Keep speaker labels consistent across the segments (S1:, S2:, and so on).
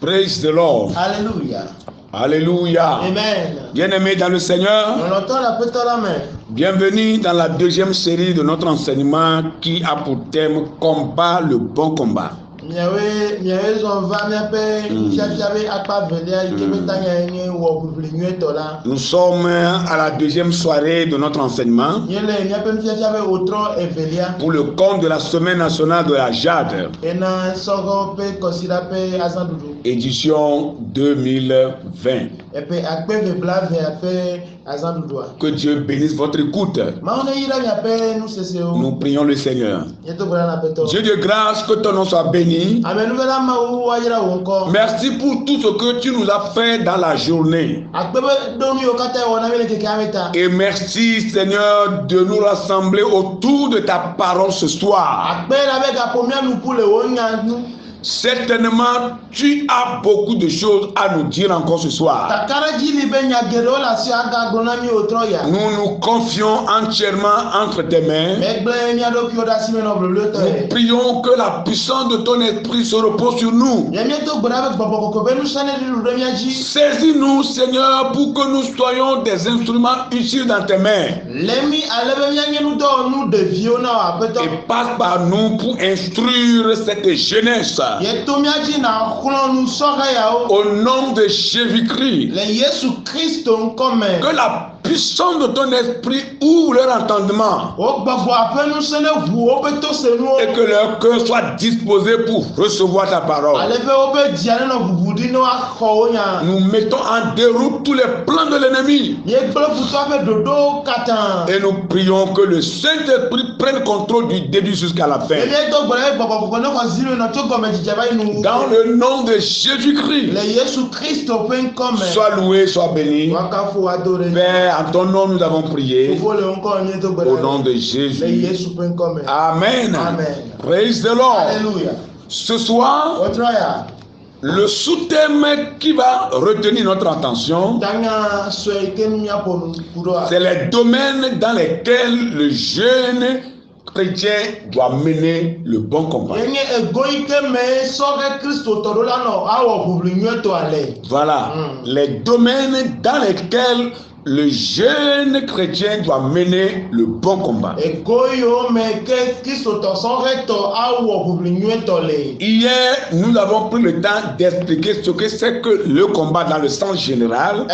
S1: Praise the Lord.
S2: Alléluia.
S1: Alléluia.
S2: Amen.
S1: Bien-aimés dans le Seigneur, bienvenue dans la deuxième série de notre enseignement qui a pour thème Combat le bon combat. Nous sommes à la deuxième soirée de notre enseignement pour le compte de la semaine nationale de la Jade, édition 2020. Que Dieu bénisse votre écoute. Nous prions le Seigneur. Dieu de grâce, que ton nom soit béni. Merci pour tout ce que tu nous as fait dans la journée. Et merci, Seigneur, de nous rassembler autour de ta parole ce soir. Certainement, tu as beaucoup de choses à nous dire encore ce soir. Nous nous confions entièrement entre tes mains. Nous prions que la puissance de ton esprit se repose sur nous. Saisis-nous, Seigneur, pour que nous soyons des instruments utiles dans tes mains. Et passe par nous pour instruire cette jeunesse. Au nom de Jésus-Christ, que la puissance de ton esprit ouvre leur entendement et que leur cœur soit disposé pour recevoir ta parole. Nous mettons en déroute tous les plans de l'ennemi et nous prions que le Saint-Esprit prenne contrôle du début jusqu'à la fin. Dans le nom de Jésus-Christ, sois loué, sois béni. Père, en ton nom nous avons prié. Au nom de Jésus. Amen. Praise the Lord. Ce soir, le sous-thème qui va retenir notre attention, c'est les domaines dans lesquels le jeune chrétien doit mener le bon combat. Voilà, les domaines dans lesquels le jeune chrétien doit mener le bon combat. Hier, nous avons pris le temps d'expliquer ce que c'est que le combat dans le sens général.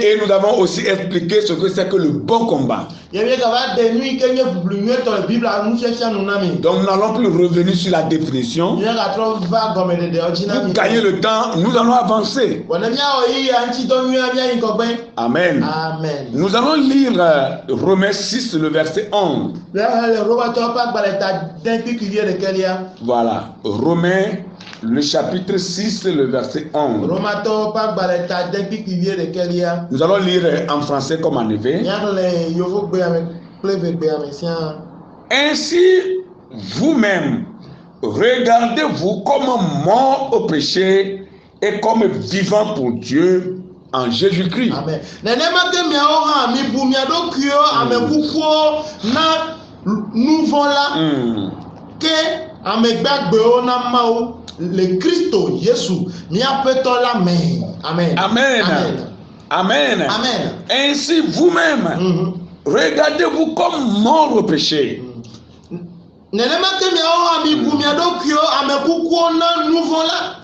S1: Et nous avons aussi expliqué ce que c'est que le bon combat. Donc nous n'allons plus revenir sur la définition. Pour gagner le temps, nous allons avancer. Amen. Nous allons lire Romains 6, le verset 11. Voilà, Romains, le chapitre 6, le verset 11. Nous allons lire en français comme en hébreu. Ainsi, vous-même, regardez-vous comme mort au péché et comme vivant pour Dieu en Jésus-Christ. Amen. Amen. Amen. Ainsi vous-même, regardez-vous comme mort au péché.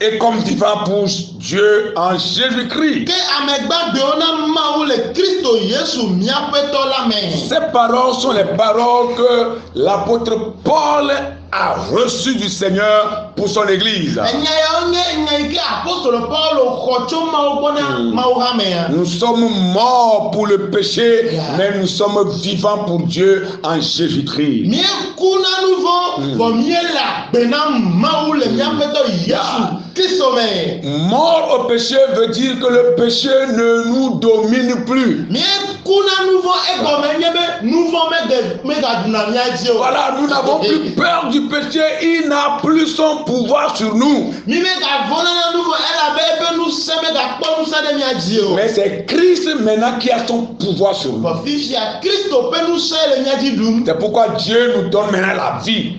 S1: Et comme vivant pour Dieu en Jésus-Christ. Ces paroles sont les paroles que l'apôtre Paul a reçues du Seigneur pour son église. Nous sommes morts pour le péché, mais nous sommes vivants pour Dieu en Jésus-Christ. Mort au péché veut dire que le péché ne nous domine plus. Voilà, nous n'avons plus peur du péché, il n'a plus son pouvoir sur nous. Mais c'est Christ maintenant qui a son pouvoir sur nous. C'est pourquoi Dieu nous donne maintenant la vie.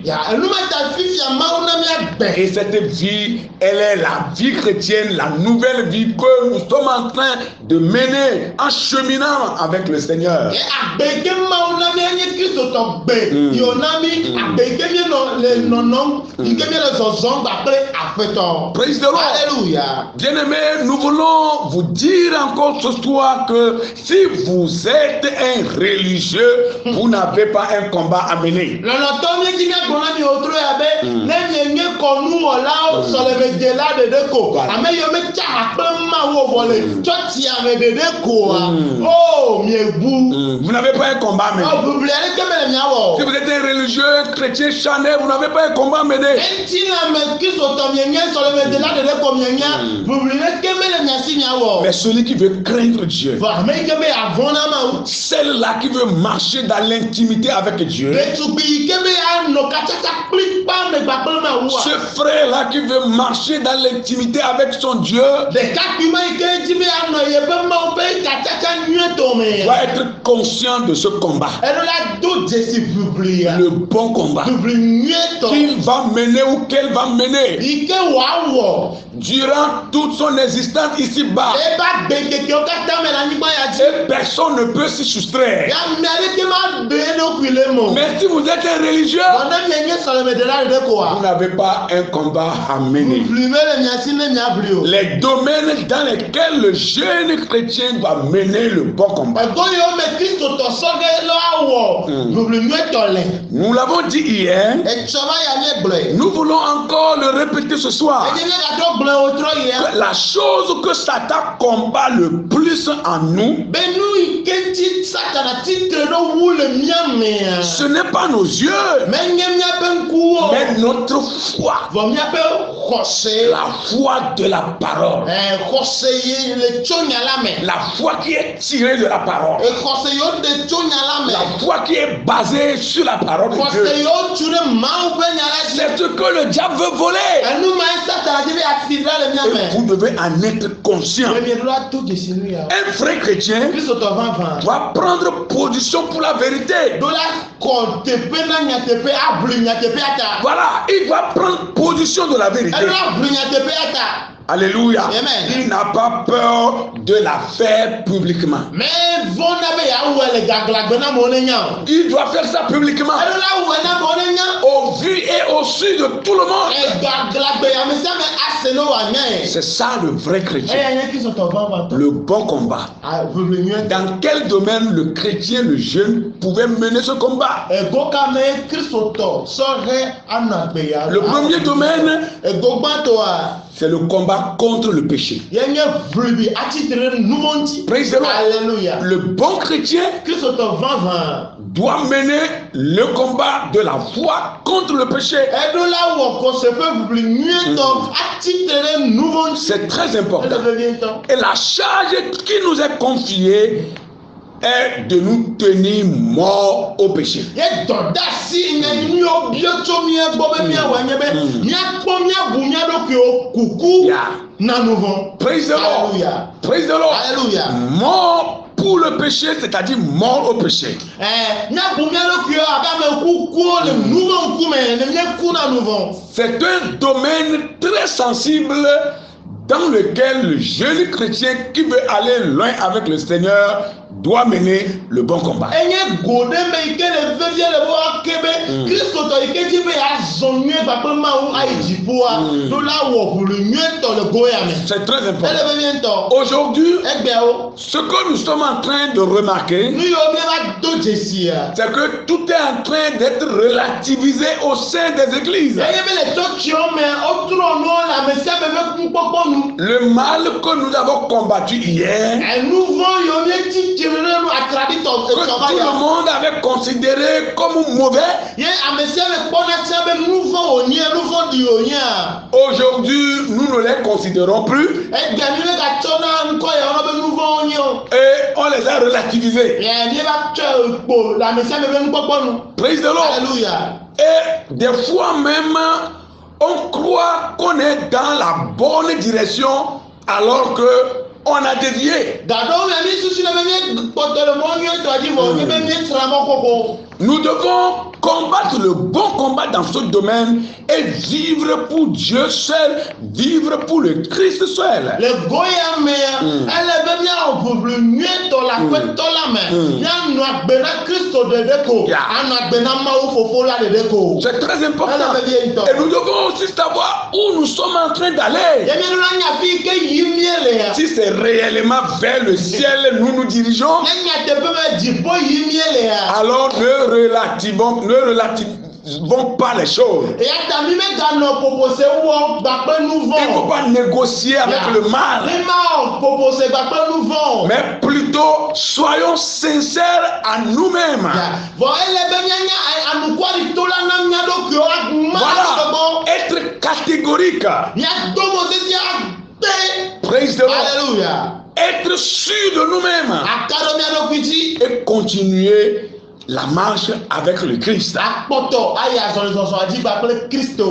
S1: Et cette vie, elle est la vie chrétienne, la nouvelle vie que nous sommes en train de mener en cheminant avec le Seigneur. Praise the Lord.
S2: Alléluia.
S1: Bien-aimés, nous voulons vous dire encore ce soir que si vous êtes un religieux, vous n'avez pas un combat à mener. Vous n'avez pas un combat à mener. Si vous êtes un religieux chrétien charnel, vous n'avez pas un combat à mener. Mais celui qui veut craindre Dieu, celle-là qui veut marcher dans l'intimité avec Dieu, ce frère-là qui veut marcher dans l'intimité avec son Dieu, doit être conscient de ce combat. Le bon combat qu'il va mener ou qu'elle va mener durant toute son existence ici-bas. Et personne ne peut s'y soustraire. Mais si vous êtes un religieux, vous n'avez pas un combat à mener. Les domaines dans lesquels le jeune chrétien doit mener le bon combat. Nous l'avons dit hier, nous voulons encore le répéter ce soir. La chose que Satan combat le plus en nous, ce n'est pas nos yeux, mais notre foi. La foi de la parole. La foi qui est tirée de la parole. La foi qui est basée sur la parole de Dieu. C'est ce que le diable veut voler. Et vous devez en être conscient. Un vrai chrétien doit prendre position pour la vérité. Voilà, il doit prendre position de la vérité. Alléluia. Amen. Il n'a pas peur de la faire publiquement. Il doit faire ça publiquement. Au vu et au su de tout le monde. C'est ça le vrai chrétien. Le bon combat. Dans quel domaine le chrétien, le jeune, pouvait mener ce combat? Le premier domaine, c'est le combat contre le péché. Praise the Lord.
S2: Alléluia.
S1: Le bon chrétien doit mener le combat de la foi contre le péché. C'est très important. Et la charge qui nous est confiée est de nous tenir morts au péché. Yeah. Praise the Lord. Praise the Lord.
S2: Alléluia.
S1: Mort pour le péché, c'est-à-dire mort au péché. C'est un domaine très sensible dans lequel le jeune chrétien qui veut aller loin avec le Seigneur doit mener le bon combat. C'est très important. Aujourd'hui, ce que nous sommes en train de remarquer, c'est que tout est en train d'être relativisé au sein des églises. Le mal que nous avons combattu hier, que tout le monde avait considéré comme mauvais, Aujourd'hui, nous ne les considérons plus. Et on les a relativisés. Praise the Lord.
S2: Alléluia.
S1: Et des fois même, on croit qu'on est dans la bonne direction alors que on a dévié. Nous devons combattre le bon combat dans ce domaine et vivre pour Dieu seul, vivre pour le Christ seul. C'est très important. Et nous devons aussi savoir où nous sommes en train d'aller. Si c'est réellement vers le ciel nous nous dirigeons, alors ne relativons pas les choses. Il ne faut pas négocier avec le mal. Mais plutôt soyons sincères à nous-mêmes. Voilà, être catégorique. Praise the Lord.
S2: Alléluia.
S1: Être sûr de nous-mêmes et continuer la marche avec le Christ.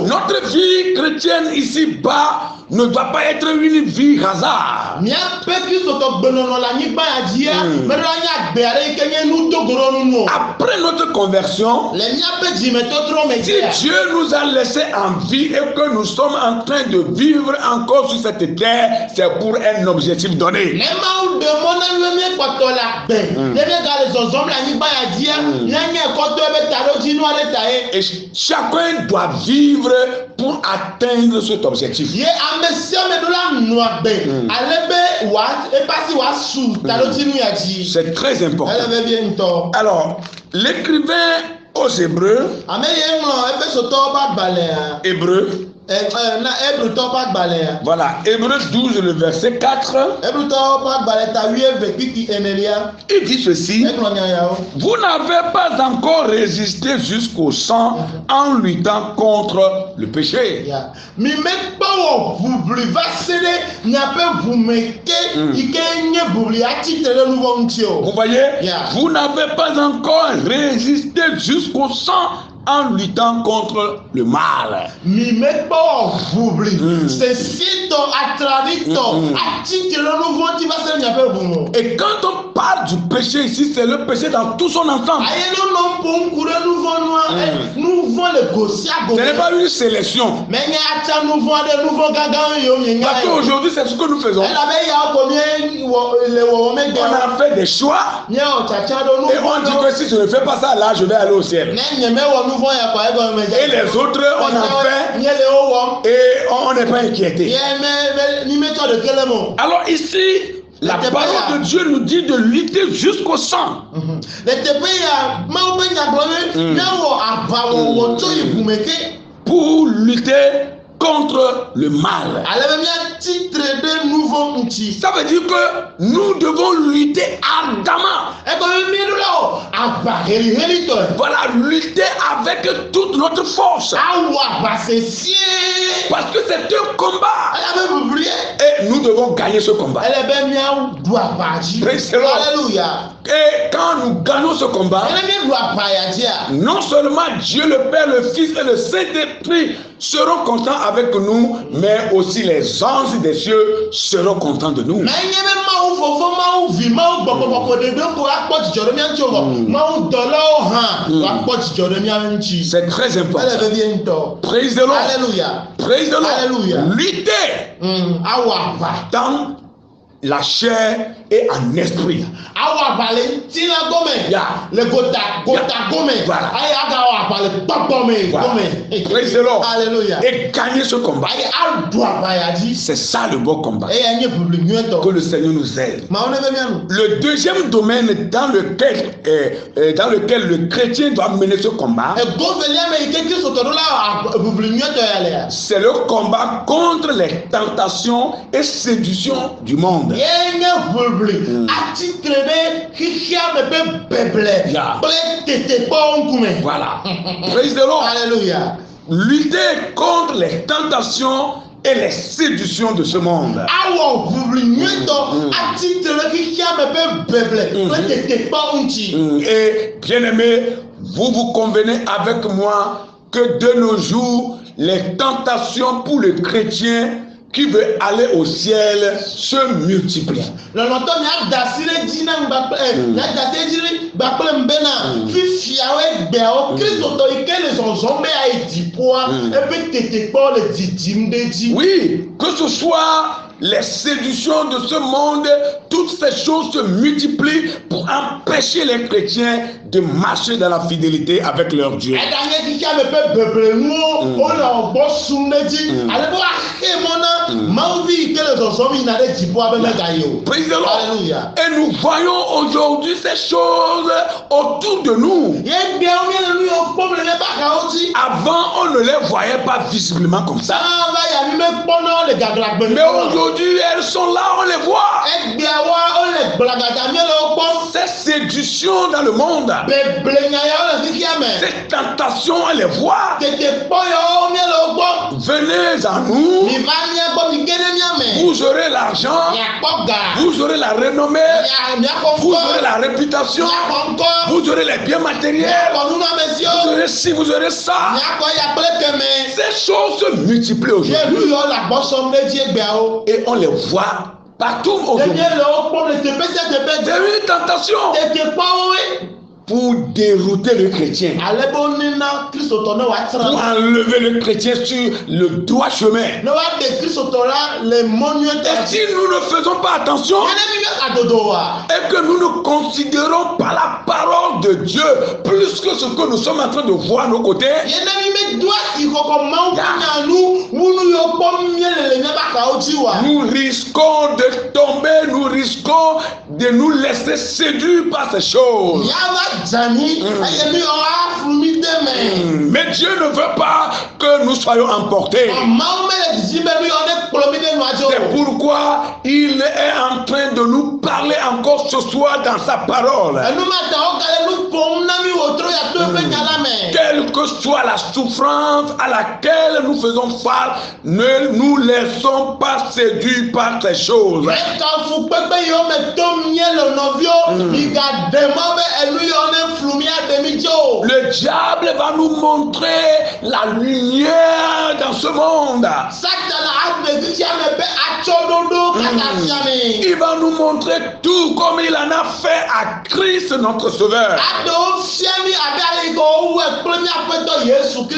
S1: Notre vie chrétienne ici-bas ne doit pas être une vie hasard. Après notre conversion, si Dieu nous a laissé en vie et que nous sommes en train de vivre encore sur cette terre, c'est pour un objectif donné. Et chacun doit vivre pour atteindre cet objectif. C'est très important. Alors, l'écrivain aux Hébreux, voilà, Hébreux 12, le verset 4, il dit ceci: vous n'avez pas encore résisté jusqu'au sang en luttant contre le péché. Vous voyez, vous n'avez pas encore résisté jusqu'au sang en luttant contre le mal. Et quand on parle du péché ici, c'est le péché dans tout son ensemble. Ce n'est pas une sélection. Parce qu'aujourd'hui, c'est ce que nous faisons. On a fait des choix et on dit que si je ne fais pas ça, là, je vais aller au ciel. Et les autres, on a fait et on n'est pas inquiété. Alors ici, la parole de Dieu nous dit de lutter jusqu'au sang. Pour lutter contre le mal. Ça veut dire que nous devons lutter ardemment. Voilà, lutter avec toute notre force. Parce que c'est un combat. Et nous devons gagner ce combat. Alléluia. Et quand nous gagnons ce combat, non seulement Dieu le Père, le Fils et le Saint-Esprit seront contents avec nous, mais aussi les anges des cieux seront contents de nous. C'est très important. Praise the Lord.
S2: Alléluia.
S1: Praise the Lord.
S2: Alléluia.
S1: Lutter dans la chair et en esprit. Praise the Lord.
S2: Alléluia.
S1: Et gagner ce combat. C'est ça le bon combat. Que le Seigneur nous aide. Le deuxième domaine dans lequel le chrétien doit mener ce combat, c'est le combat contre les tentations et séductions du monde. Voilà. Praise the Lord.
S2: Alléluia.
S1: lutter contre les tentations et les séductions de ce monde. Et bien aimé, vous convenez avec moi que de nos jours, les tentations pour le chrétien qui veut aller au ciel se multiplient. Oui, que ce soit les séductions de ce monde, toutes ces choses se multiplient pour empêcher les chrétiens de marcher dans la fidélité avec leur Dieu. Et nous voyons aujourd'hui ces choses autour de nous. Avant, on ne les voyait pas visiblement comme ça. Mais aujourd'hui, elles sont là, on les voit. Ces séductions dans le monde, ces tentations, on les voit. Venez à nous. Vous aurez l'argent, vous aurez la renommée, vous aurez la réputation, vous aurez les biens matériels, vous aurez ci, vous aurez ça. Ces choses se multiplient aujourd'hui. Et on les voit partout aujourd'hui. C'est une tentation pour dérouter le chrétien, pour enlever le chrétien sur le droit chemin. Et si nous ne faisons pas attention et que nous ne considérons pas la parole de Dieu plus que ce que nous sommes en train de voir à nos côtés, nous risquons de tomber, nous risquons de nous laisser séduire par ces choses. Mais Dieu ne veut pas que nous soyons emportés. C'est pourquoi il est en train de nous parler encore ce soir dans sa parole. Quelle que soit la souffrance à laquelle nous faisons face, ne nous laissons pas séduire par ces choses. Le diable va nous montrer la lumière dans ce monde. Il va nous montrer tout comme il en a fait à Christ notre Sauveur.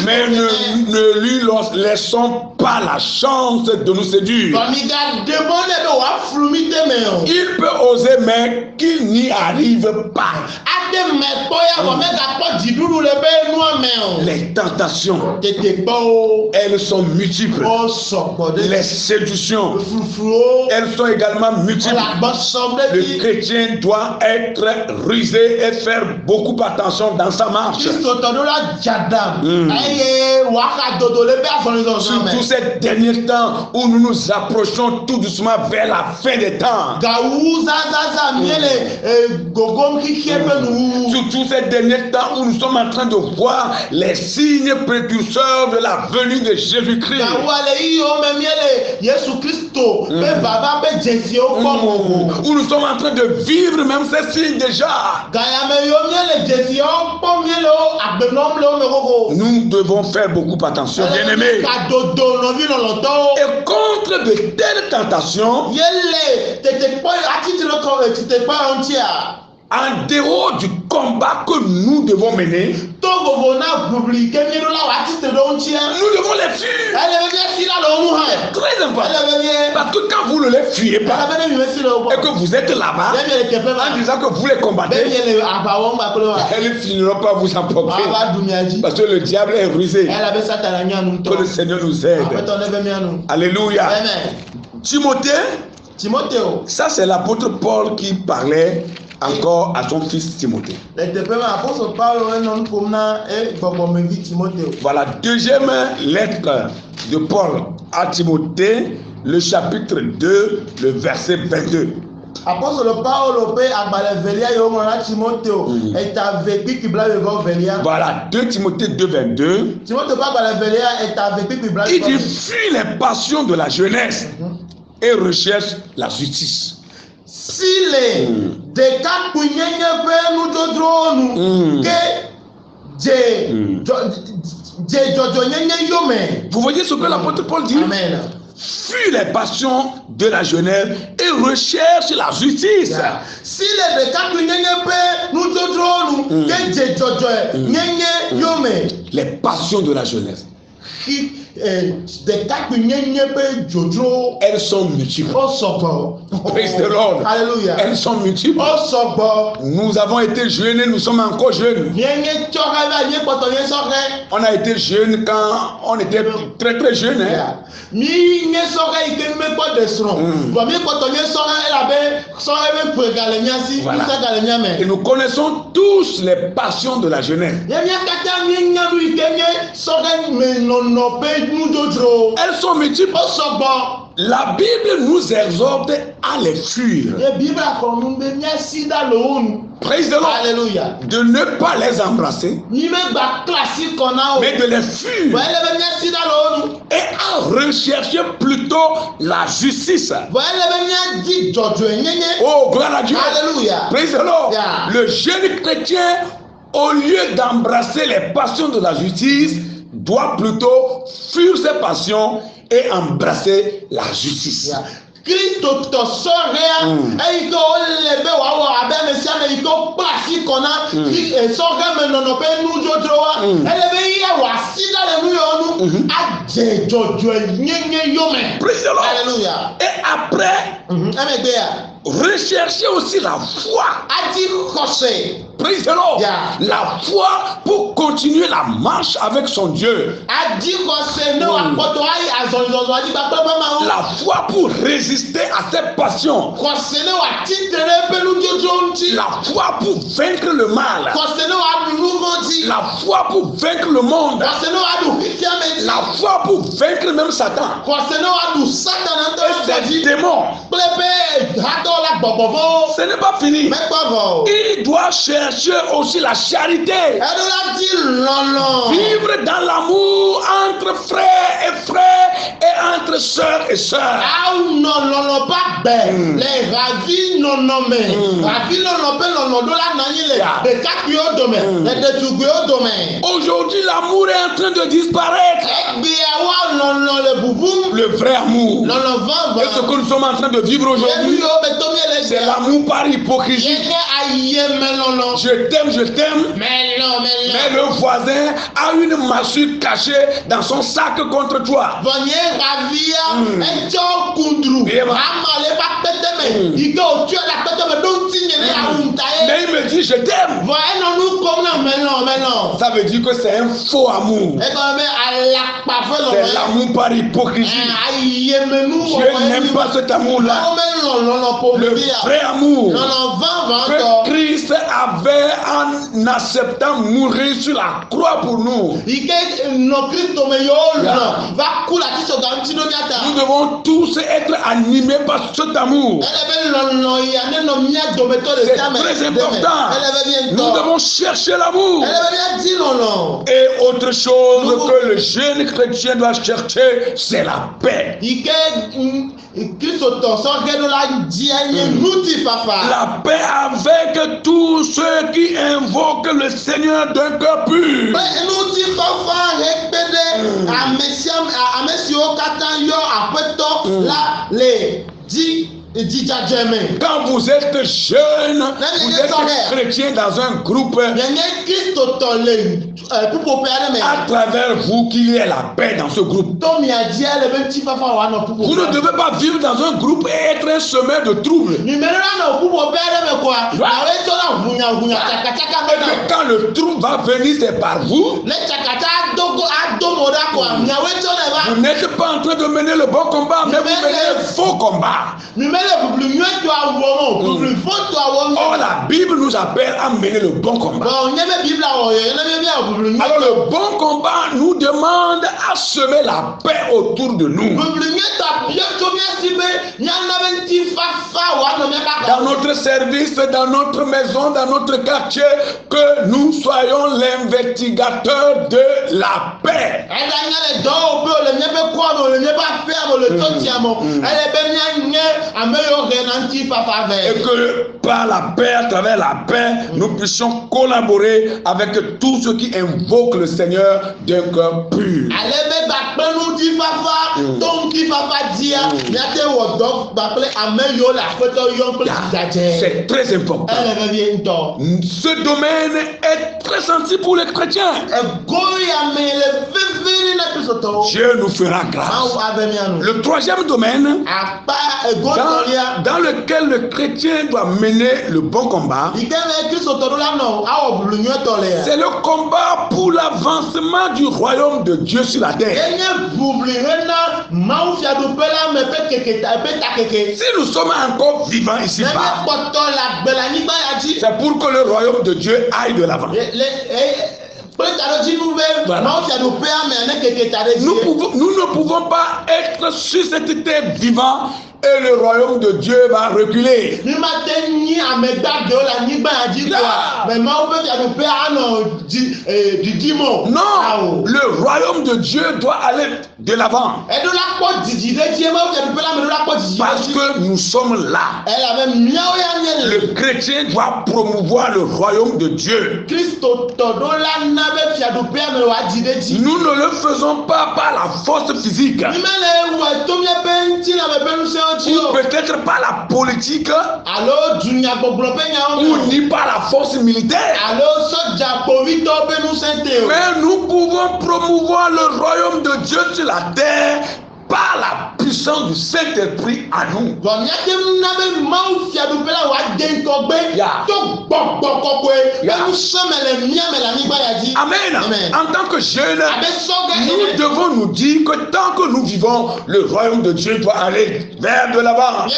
S1: Mais ne lui laissons pas la chance de nous séduire. Il peut oser, mais qu'il n'y arrive pas. Les tentations, elles sont multiples. Les séductions, elles sont également multiples. Le chrétien doit être rusé et faire beaucoup attention dans sa marche. Surtout ces derniers temps où nous nous approchons tout doucement vers la fin des temps. Surtout ces derniers temps où nous sommes en train de voir les signes précurseurs de la venue de Jésus-Christ. Où nous sommes en train de vivre même ces signes déjà. Nous devons faire beaucoup attention, bien-aimés. Et contre de telles tentations, en dehors du combat que nous devons mener, nous devons les fuir. C'est très important. Parce que quand vous ne les fuyez pas et que vous êtes là-bas en disant que vous les combattez, elles ne finiront pas vous emporter. Parce que le diable est rusé. Que le Seigneur nous aide. Alléluia. Timothée, ça c'est l'apôtre Paul qui parlait encore à son fils Timothée. Voilà, deuxième lettre de Paul à Timothée, le chapitre 2, le verset 22.
S2: Apôtre Paul pe agbalvelia yo mona Timothée est avec qui bla velia.
S1: Voilà, 2 Timothée 2:22.
S2: Timothée pas agbalvelia est avec qui bla.
S1: Il dit fuis les passions de la jeunesse et recherche la justice.
S2: Si les de cas kunyenye pe nous dodronu que
S1: vous voyez ce que l'apôtre Paul dit?
S2: Amen.
S1: Fuis les passions de la jeunesse et recherche la justice.
S2: Yeah. Si les de cas kunyenye pe nous dodronu que
S1: les passions de la jeunesse. Elles sont multiples. Praise the Lord.
S2: Alléluia.
S1: Elles sont multiples. Nous avons été jeunes et nous sommes encore jeunes. On a été jeunes quand on était très très jeunes. Hein? Voilà. Et nous connaissons tous les passions de la jeunesse. Elles sont multiples. La Bible nous exhorte à les fuir. Praise the Lord.
S2: Alléluia.
S1: De ne pas les embrasser, mais de les fuir. Et à rechercher plutôt la justice. Oh, gloire à Dieu.
S2: Alléluia.
S1: Praise the Lord.
S2: Yeah.
S1: Le jeune chrétien, au lieu d'embrasser les passions de la justice, doit plutôt fuir ses passions et embrasser la justice.
S2: Yeah. Christo to sorea e ko lebe wa abe mesia me ko plasi kona e soga me no pe nu jotrowa elebe ya wa sida le nu yonu aje jojo nyenye yome.
S1: Praise the Lord.
S2: Alléluia.
S1: Et après rechercher aussi la foi. Praise the Lord.
S2: Yeah.
S1: La foi pour continuer la marche avec son Dieu. La foi pour résister à ses passions. La foi pour vaincre le mal. La foi pour vaincre le monde. La foi pour vaincre même Satan. Et ses démons. Ce n'est pas fini. Il doit chercher aussi la charité. Vivre dans l'amour entre frères et frères et entre sœurs et sœurs. Aujourd'hui, l'amour est en train de disparaître. Le vrai amour. Et ce que nous sommes en train de vivre aujourd'hui, c'est l'amour par hypocrisie. Je t'aime, mais le voisin a une massue cachée dans son sac contre toi. Mais il me dit je t'aime. Ça veut dire que c'est un faux amour. C'est l'amour par hypocrisie. Je n'aime pas cet amour-là. Le vrai amour que Christ avait en acceptant mourir sur la croix pour nous. Nous devons tous être animés par cet amour. C'est très important. Nous devons chercher l'amour. Et autre chose que le jeune chrétien doit chercher, c'est la paix. La paix avec tous ceux qui invoquent le Seigneur d'un cœur pur. Quand vous êtes jeune, vous êtes chrétien dans un groupe, à travers vous qu'il y ait la paix dans ce groupe. Vous ne devez pas vivre dans un groupe et être un semeur de troubles. Et que quand le trouble va venir, c'est par vous. Vous n'êtes pas en train de mener le bon combat, mais vous menez le faux combat. Or la Bible nous appelle à mener le bon combat. Alors le bon combat nous demande à semer la paix autour de nous. Dans notre service, dans notre maison, dans notre quartier, que nous soyons l'investigateur de la paix. Et que par la paix, à travers la paix, nous puissions collaborer avec tous ceux qui invoquent le Seigneur d'un cœur pur. C'est très important. Ce domaine est très sensible pour les chrétiens. Dieu nous fera grâce. Le troisième domaine dans lequel le chrétien doit mener le bon combat, c'est le combat pour l'avancement du royaume de Dieu sur la terre. Si nous sommes encore vivants ici-bas, c'est pour que le royaume de Dieu aille de l'avant. Voilà. Nous ne pouvons pas être sur cette terre vivant et le royaume de Dieu va reculer. Non, le royaume de Dieu doit aller de l'avant. Parce que nous sommes là. Le chrétien doit promouvoir le royaume de Dieu. Nous ne le faisons pas par la force physique. Ou peut-être par la politique, ou ni par la force militaire. Mais nous pouvons promouvoir le royaume de Dieu sur la terre par la puissance du Saint-Esprit à nous. Amen. En tant que jeunes, nous devons nous dire que tant que nous vivons, le royaume de Dieu doit aller vers de l'avant.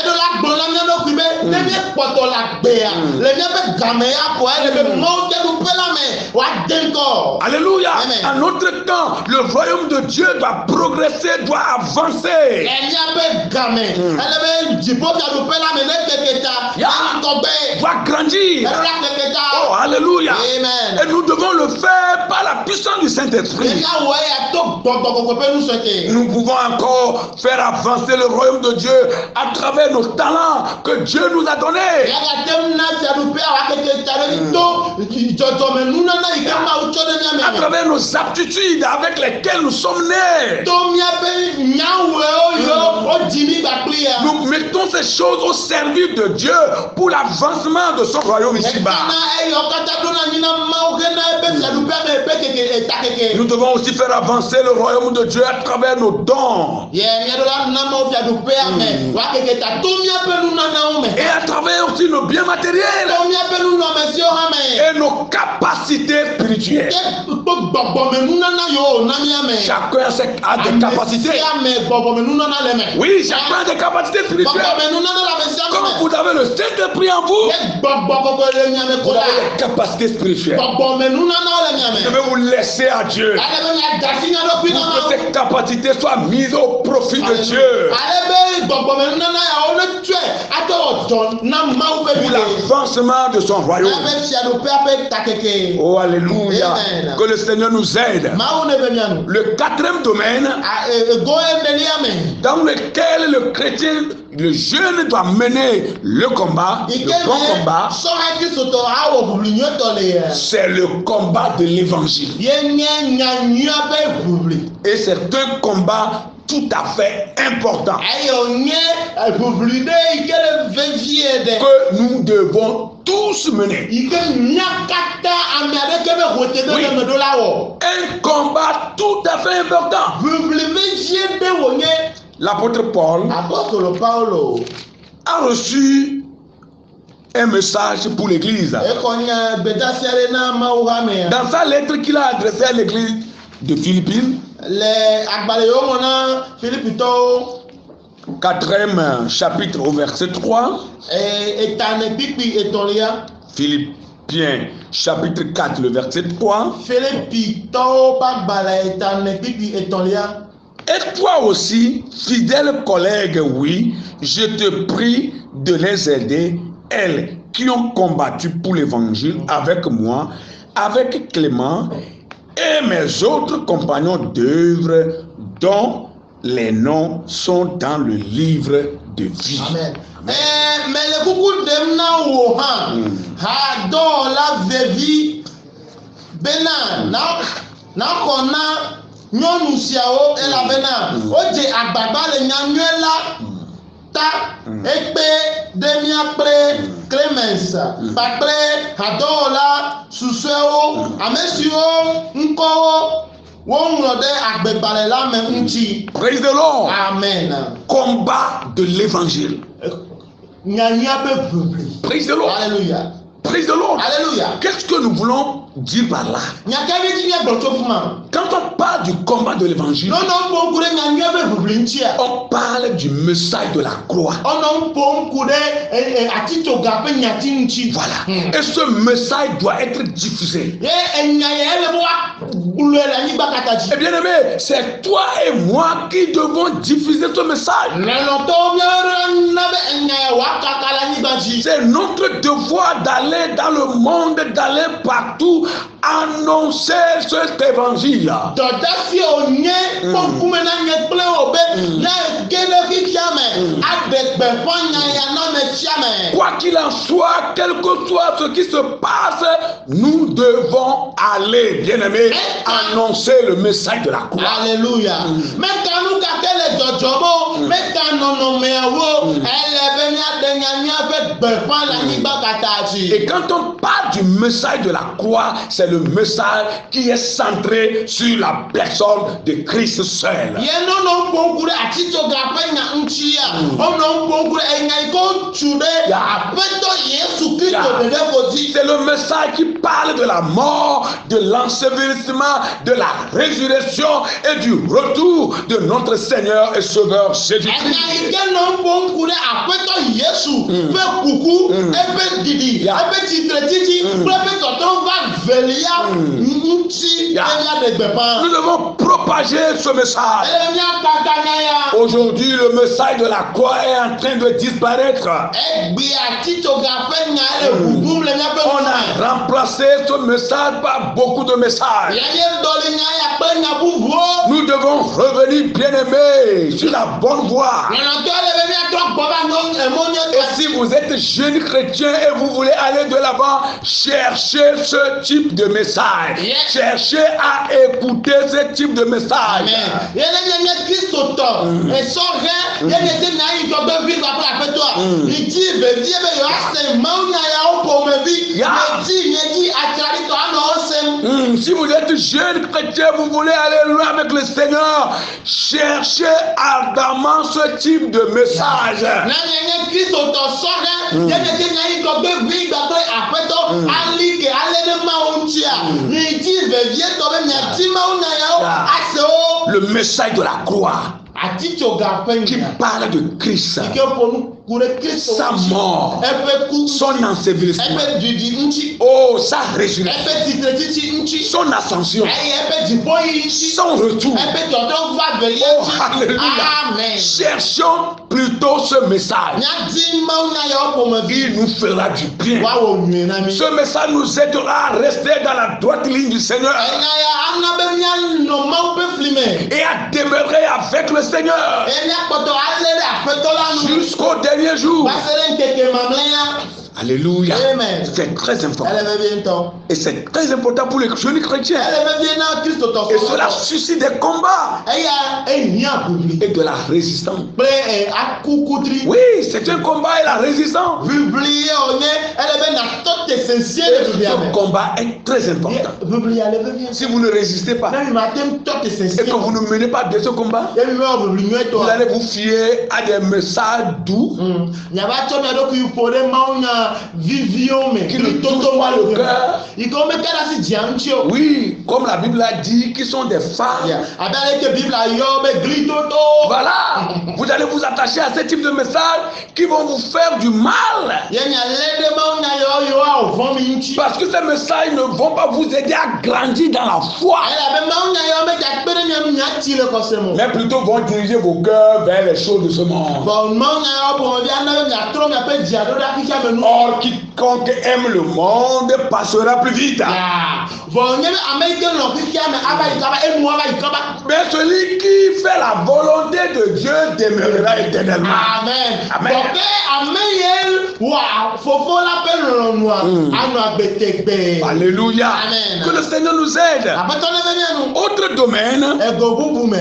S1: Alléluia. À notre temps, le royaume de Dieu doit progresser, doit avancer. Va grandir. Oh, alléluia. Amen. Et nous devons le faire par la puissance du Saint-Esprit. Nous pouvons encore faire avancer le royaume de Dieu à travers nos talents que Dieu nous a donnés. À travers nos aptitudes avec lesquelles nous sommes nés. Nous mettons ces choses au service de Dieu pour l'avancement de son royaume ici-bas. Nous devons aussi faire avancer le royaume de Dieu à travers nos dons. Et à travers aussi nos biens matériels. Et nos capacités spirituelles. Chacun a des capacités. Oui, chacun a des capacités spirituelles. Comme vous avez le Saint-Esprit en vous, vous avez des capacités spirituelles. Je vais vous laisser à Dieu pour que ces capacités soient mises au profit de Dieu. Pour l'avancement de son royaume. Oh, alléluia. Que le Seigneur nous aide. Le quatrième domaine dans lequel le chrétien, le jeune doit mener le combat, le bon combat, c'est le combat de l'évangile. Et c'est un combat tout à fait important que nous devons tous mener. Oui. Un combat tout à fait important. L'apôtre Paul a reçu un message pour l'église. Dans sa lettre qu'il a adressée à l'église de Philippines, 4e chapitre au verset 3. Philippiens chapitre 4 le verset 3. Et toi aussi, fidèle collègue, oui, je te prie de les aider, elles qui ont combattu pour l'évangile avec moi, avec Clément et mes autres compagnons d'œuvre dont les noms sont dans le livre de vie. Amen.
S2: Mais le coucou de Mnaouhan, Hador la vie, Benan, na kona, nyɔnu siawo elabena wodze agbagba le nyanyuie la ta ekpe ɖe miakple Clemens kpakple hadɔwɔla susɔewo ame siwo ŋkɔwo woŋlɔ ɖe agbegbalẽ la me ŋuti.
S1: Praise the Lord.
S2: Amen.
S1: Combat de l'évangile.
S2: Nyanyua be ʋeʋli.
S1: Praise the Lord.
S2: Alléluia.
S1: Praise the Lord.
S2: Alléluia.
S1: Qu'est-ce que nous voulons dire par là? Quand on parle du combat de l'évangile, on parle du message de la croix. Voilà. Et ce message doit être diffusé. Et bien aimé, c'est toi et moi qui devons diffuser ce message. C'est notre devoir d'aller dans le monde, d'aller partout, annoncer cet évangile. Quoi qu'il en soit, quel que soit ce qui se passe, nous devons aller, bien-aimés, annoncer le message de la croix.
S2: Alléluia.
S1: Et quand on parle du message de la croix, c'est le message qui est centré sur la personne de Christ seul. C'est le message qui parle de la mort, de l'ensevelissement, de la résurrection et du retour de notre Seigneur et Sauveur Jésus-Christ. Nous devons propager ce message. Aujourd'hui, le message de la croix est en train de disparaître. On a remplacé ce message par beaucoup de messages. Nous devons revenir, bien-aimés, sur la bonne voie. Et si vous êtes jeune chrétien et vous voulez aller de l'avant, cherchez ce type de message. Cherchez à écouter ce type de message. Si vous êtes jeune chrétien, vous voulez aller loin avec le Seigneur, cherchez ardemment ce type de message. Le message de la croix qui parle de Christ, sa mort, son ensevelissement, oh, sa résurrection, son ascension, son retour. Oh, alléluia. Cherchons plutôt ce message. Il nous fera du bien. Ce message nous aidera à rester dans la droite ligne du Seigneur et à demeurer avec le Seigneur jusqu'au dernier jour. Alléluia. C'est très important. Et c'est très important pour les jeunes chrétiens. Et cela suscite des combats et de la résistance. Oui, c'est un combat et la résistance. Ce combat est très important. Si vous ne résistez pas et que vous ne menez pas de ce combat, vous allez vous fier à des messages doux. qui nous touchent pas le cœur. Oui, comme la Bible a dit, qui sont des femmes. Voilà, vous allez vous attacher à ce type de messages qui vont vous faire du mal. Parce que ces messages ne vont pas vous aider à grandir dans la foi, mais plutôt vont diriger vos cœurs vers les choses de ce monde. Or, quiconque aime le monde passera plus vite. Mais celui qui fait la volonté de Dieu demeurera éternellement.
S2: Amen.
S1: Amen. Alléluia.
S2: Amen.
S1: Que le Seigneur nous aide. Autre domaine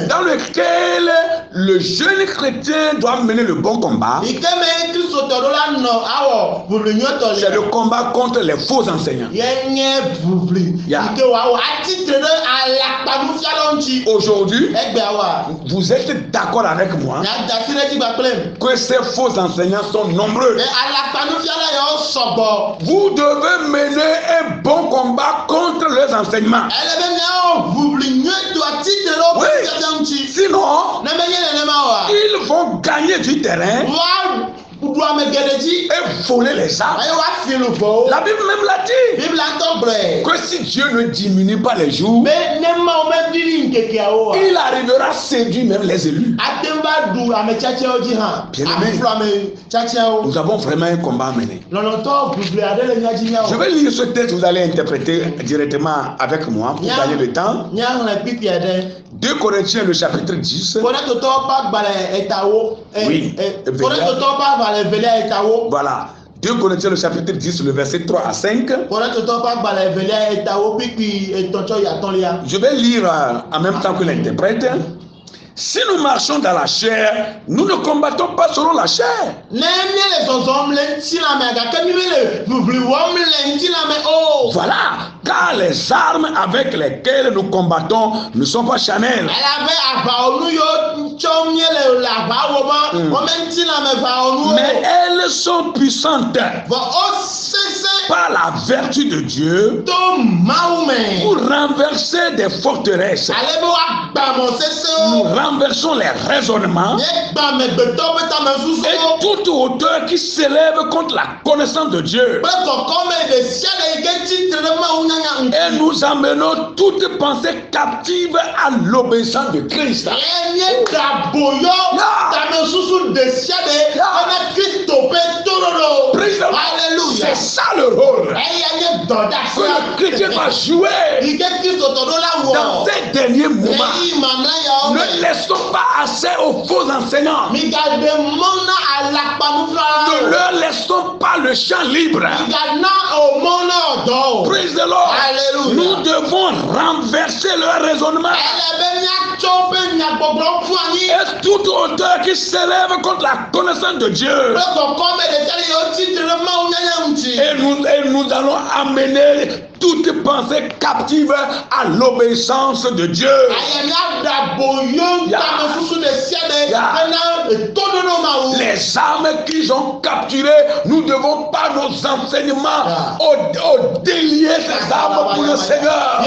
S1: dans lequel le jeune chrétien doit mener le bon combat, c'est le combat contre les faux enseignants. Aujourd'hui, vous êtes d'accord avec moi que ces faux enseignants sont nombreux. Vous devez mener un bon combat contre leurs enseignements. Oui. Sinon, ils vont gagner du terrain et voler les âmes. La Bible même l'a dit que si Dieu ne diminue pas les jours, il arrivera à séduire même les élus. Bien-aimés, nous avons vraiment un combat à mener. Je vais lire ce texte, vous allez interpréter directement avec moi pour gagner le temps. 2 Corinthiens, le chapitre 10. Oui. Voilà. 2 Corinthiens, le chapitre 10, le verset 3 à 5. Je vais lire en même temps que l'interprète. Si nous marchons dans la chair, nous ne combattons pas selon la chair. Voilà, car les armes avec lesquelles nous combattons ne sont pas charnelles. Mais elles sont puissantes par la vertu de Dieu pour renverser des forteresses. Nous renversons les raisonnements et toute hauteur qui s'élève contre la connaissance de Dieu. Et nous amenons toute pensée captive à l'obéissance de Christ. C'est ça le rôle que le chrétien va jouer dans ces derniers moments. Ne laissons pas assez aux faux enseignants. Ne leur laissons pas le champ libre. Praise the Lord. Nous devons renverser leur raisonnement. Et toute hauteur qui s'élève contre la connaissance de Dieu. Et nous allons amener toute pensée captive à l'obéissance de Dieu. Les armes qu'ils ont capturées, nous ne devons pas nos enseignements au délier ces armes pour le Seigneur.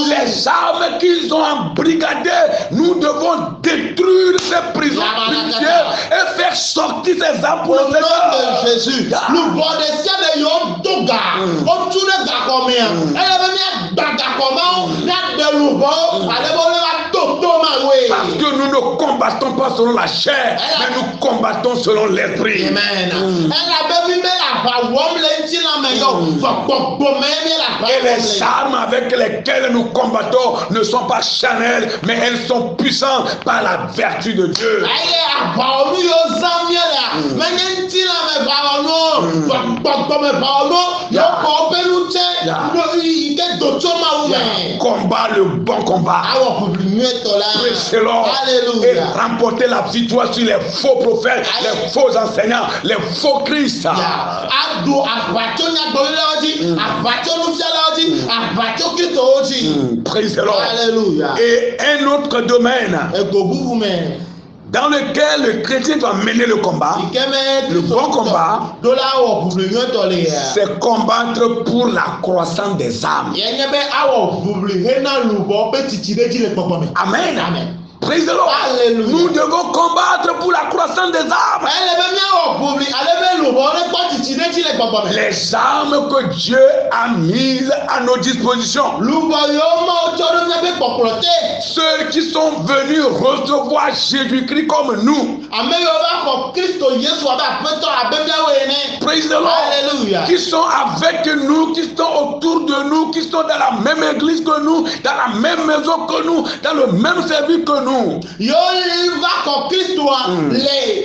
S1: Les armes qu'ils ont embrigadées, nous devons détruire ces prisons et faire sortir ces armes pour le Seigneur.
S2: Jésus.
S1: Parce que nous ne combattons pas selon la chair, mais nous combattons selon l'esprit.
S2: Amen.
S1: Et les armes avec lesquelles nous combattons ne sont pas charnelles, mais elles sont puissantes par la vertu de Dieu. Combat le bon combat. Et remporter la victoire sur les faux prophètes, les faux enseignants, les faux Christ.
S2: Ado abacho nyagbolodi, abacho nufialaodi, abacho kitoodi.
S1: Praise the Lord.
S2: Alléluia.
S1: Et un autre domaine dans lequel le chrétien doit mener le combat, le bon combat, c'est combattre pour la croissance des âmes. Amen. Amen. Praise the Lord. Alléluia. Nous devons combattre pour la croissance des âmes. Les âmes que Dieu a mises à nos dispositions. Ceux qui sont venus recevoir Jésus-Christ comme nous. Praise the Lord. Alléluia. Qui sont avec nous, qui sont autour de nous, qui sont dans la même église que nous, dans la même maison que nous, dans le même service que nous. Yo va ko Kristo le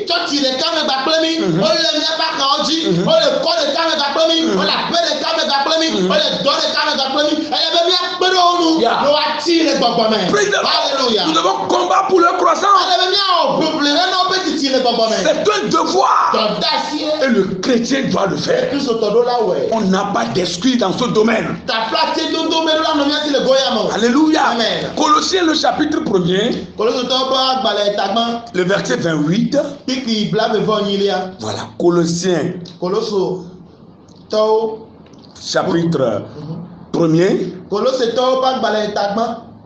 S1: church le kame ba plemi o le mi ba ka oji o le ko le kame ba plemi o la pe le kame ba plemi o le do le kame ba plemi e be mi apere onu no ati le gbogbo me. Alléluia. Nous devons combattre pour leur croissance. C'est un devoir et le chrétien doit le faire. On n'a pas d'excuse dans ce domaine. Alléluia. Amen. Colossiens le chapitre 1er, le verset 28. Voilà, Colossiens chapitre 1er,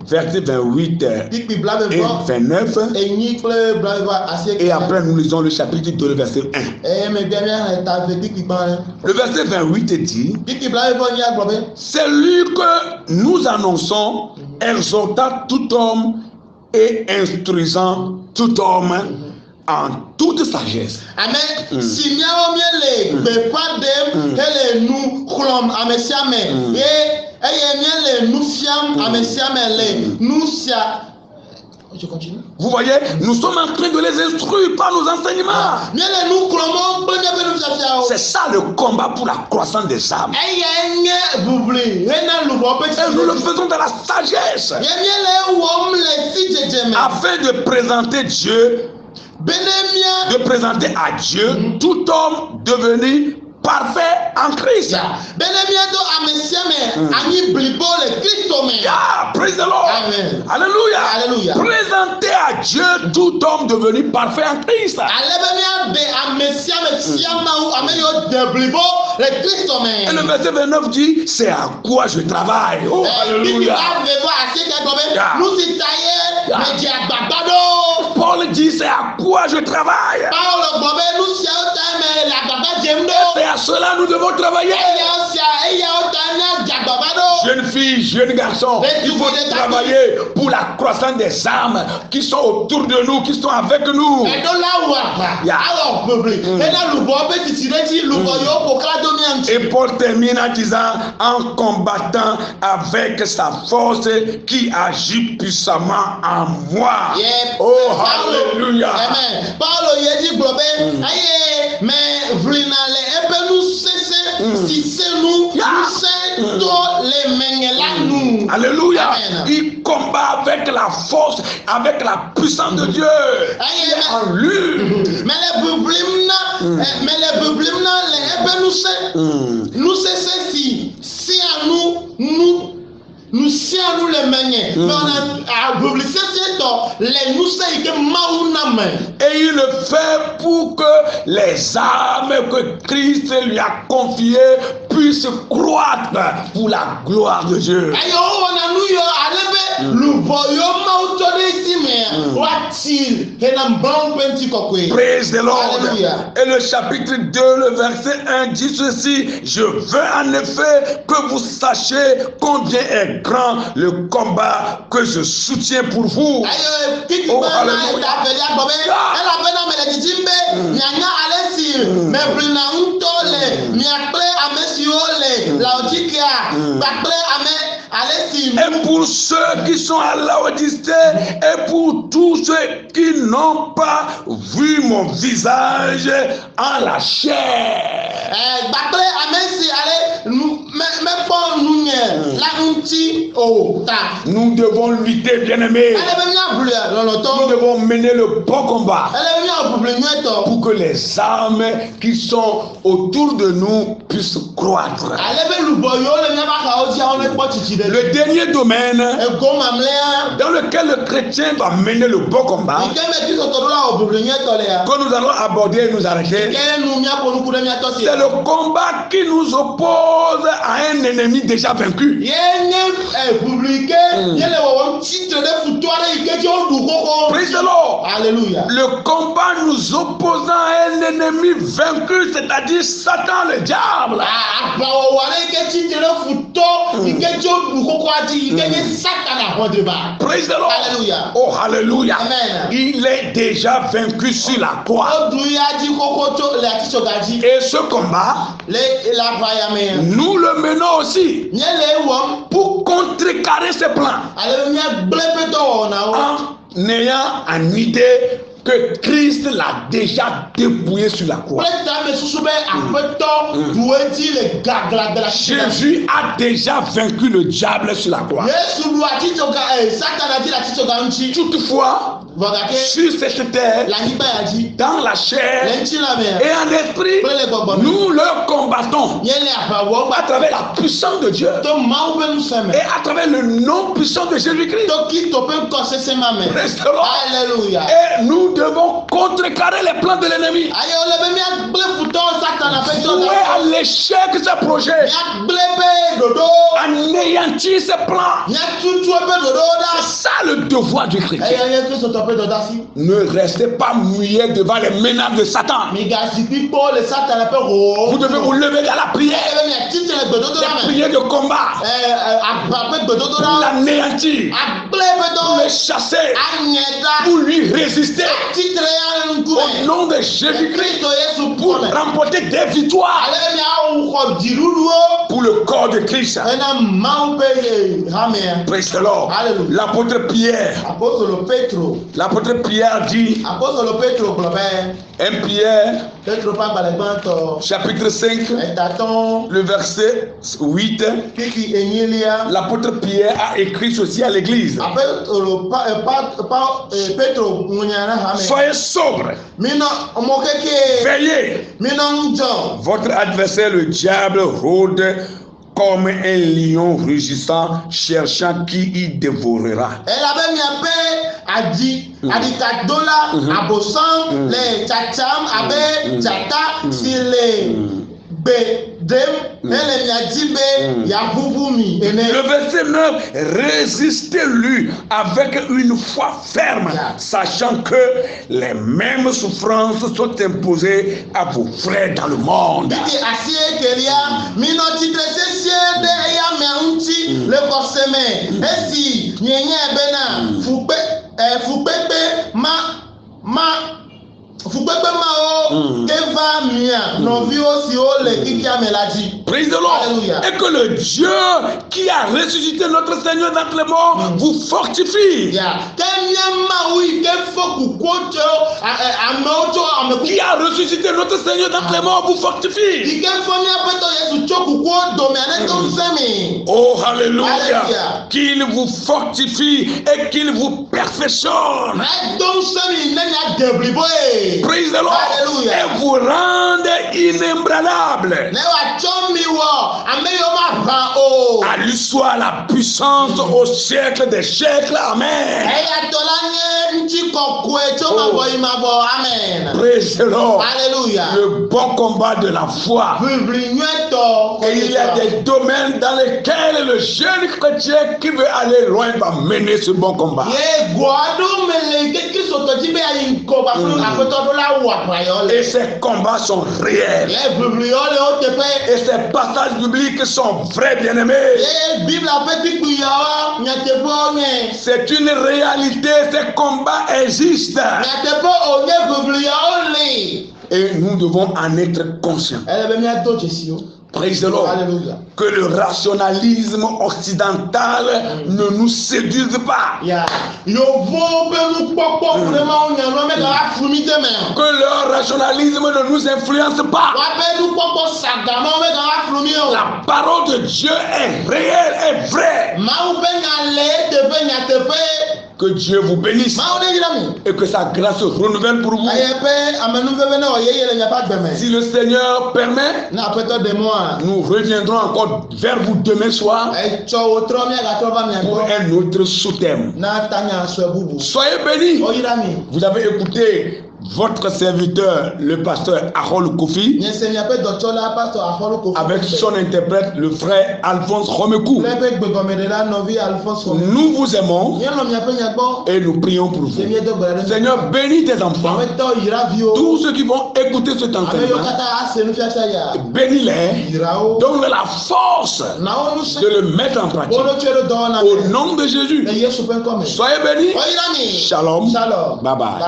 S1: verset 28 et 29. Et après nous lisons le chapitre 2, le verset 1. Le verset 28 dit: c'est lui que nous annonçons, exhortant tout homme et instruisant tout homme en toute sagesse. Amen. Si miao miele be padem hele nu khlom amesiame et miele nu fiam amesiame le nu sia. Je continue. Vous voyez, nous sommes en train de les instruire par nos enseignements. C'est ça le combat pour la croissance des âmes. Et nous le faisons dans la sagesse. Afin de présenter Dieu, de présenter à Dieu tout homme devenu parfait en Christ. Praise the Lord. Amen. Alléluia. Alléluia. Présenter à Dieu tout homme devenu parfait en Christ. Et le verset 29 dit: c'est à quoi je travaille. Oh, alléluia. Paul dit: c'est à quoi je travaille. C'est à cela nous devons travailler. Jeunes filles, jeunes garçons, il faut travailler pour la croissance des âmes qui sont autour de nous, qui sont avec nous. Et Paul termine en disant: en combattant avec sa force qui agit puissamment en moi. Oh, alléluia. Alléluia. Il combat avec la force, avec la puissance de Dieu. En lui. Mais les problèmes, nous si à nous si à nous les manier, mais on a publié les nous c'est que maouname. Et il le fait pour que les âmes que Christ lui a confiées puissent croître pour la gloire de Dieu. Praise the Lord. Et le chapitre 2, le verset 1 dit ceci: je veux en effet que vous sachiez combien est grand le combat que je soutiens pour vous. Oh, alléluia. Et pour ceux qui sont à Laodicée et pour tous ceux qui n'ont pas vu mon visage en la chair. Nous devons lutter, bien-aimés. Nous devons mener le bon combat pour que les âmes qui sont autour de nous puissent croître. Le dernier domaine dans lequel le chrétien doit mener le bon combat, que nous allons aborder et nous arrêter, c'est le combat qui nous oppose à un ennemi déjà vaincu. Praise the Lord.
S2: Alléluia.
S1: Le combat nous opposant à un ennemi vaincu, c'est-à-dire Satan, le diable. Praise the Lord.
S2: Alléluia.
S1: Oh, hallelujah.
S2: Amen.
S1: Il est déjà vaincu sur la croix. Et ce combat, nous le menons aussi pour contrecarrer ses plans. En ayant en idée que Christ l'a déjà dépouillé sur la croix. Jésus a déjà vaincu le diable sur la croix. Toutefois, sur cette terre, dans la chair et en esprit, nous le combattons à travers la puissance de Dieu et à travers le nom puissant de Jésus-Christ.
S2: Alléluia.
S1: Et nous devons contrecarrer les plans de l'ennemi. Jouer à l'échec ce projet. Anéantir ses plans. C'est ça le devoir du chrétien. Ne restez pas mouillés devant les menaces de Satan. Vous devez vous lever dans la prière. La prière de combat. Pour l'anéantir. Pour le chasser. Pour lui résister. Au nom de Jésus-Christ. Pour remporter des victoires. Pour le corps de Christ. Praise the Lord. L'apôtre Pierre. L'apôtre Pierre dit, 1 Pierre, chapitre 5, le verset 8, l'apôtre Pierre a écrit ceci à l'église. Soyez sobres, veillez. Votre adversaire, le diable, rôde comme un lion rugissant, cherchant qui y dévorera. Le verset 9, résistez-lui avec une foi ferme, sachant que les mêmes souffrances sont imposées à vos frères dans le monde. Praise the Lord.
S2: Alléluia.
S1: Et que le Dieu qui a ressuscité notre Seigneur d'entre les morts vous fortifie. Qui a ressuscité notre Seigneur d'entre les morts vous fortifie. Oh, hallelujah. Qu'il vous fortifie et qu'il vous perfectionne. Praise the Lord.
S2: Alléluia.
S1: Et vous rende inébranlable. À lui soit la puissance au siècle des siècles. Amen. Praise the Lord.
S2: Alléluia.
S1: Le bon combat de la foi. Et il y a des domaines dans lesquels le jeune chrétien qui veut aller loin va mener ce bon combat. Et ces combats sont réels. Et ces passages bibliques sont vrais, bien-aimés. C'est une réalité, ces combats existent. Et nous devons en être conscients. Praise the Lord.
S2: Alléluia.
S1: Que le rationalisme occidental ne nous séduise pas. Que leur rationalisme ne nous influence pas. La parole de Dieu est réelle, est vraie. Que Dieu vous bénisse et que sa grâce se renouvelle pour vous. Si le Seigneur permet, nous reviendrons encore vers vous demain soir pour un autre sous-thème. Soyez bénis. Vous avez écouté votre serviteur, le pasteur Harold Kofi, avec son interprète, le frère Alphonse Romekou. Nous vous aimons et nous prions pour vous. Seigneur, bénis tes enfants, tous ceux qui vont écouter cet enseignement, bénis-les, donne-leur la force de le mettre en pratique. Au nom de Jésus, soyez bénis. Shalom. Bye bye.